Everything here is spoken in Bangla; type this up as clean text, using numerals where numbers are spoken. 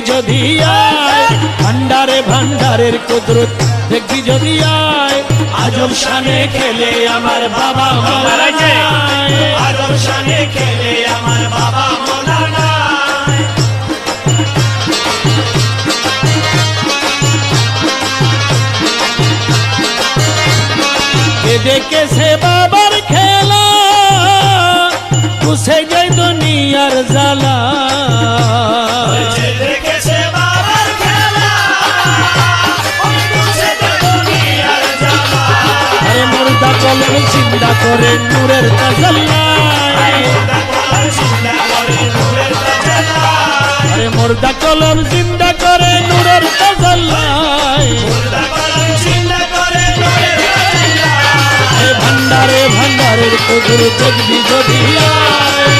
যদি আয় ভান্ডারে ভান্ডারের কুদরত দেখবি যদি আয় আজব শানে খেলে আমার বাবা মৌলানা আজব শানে খেলে আমার বাবা মৌলানা দেখে সে বাবার খেলা উসে যায় দুনিয়ার জ্বালা দেখে সে বাবার খেলা উসে যায় দুনিয়ার জ্বালা আরে মুর্দা কলম জিন্দা করে নূরের তাজাল্লায় আরে মুর্দা কলম জিন্দা করে নূরের তাজাল্লায় ভান্ডারে ভান্ডারের কুদরত দেখবি যদি আয়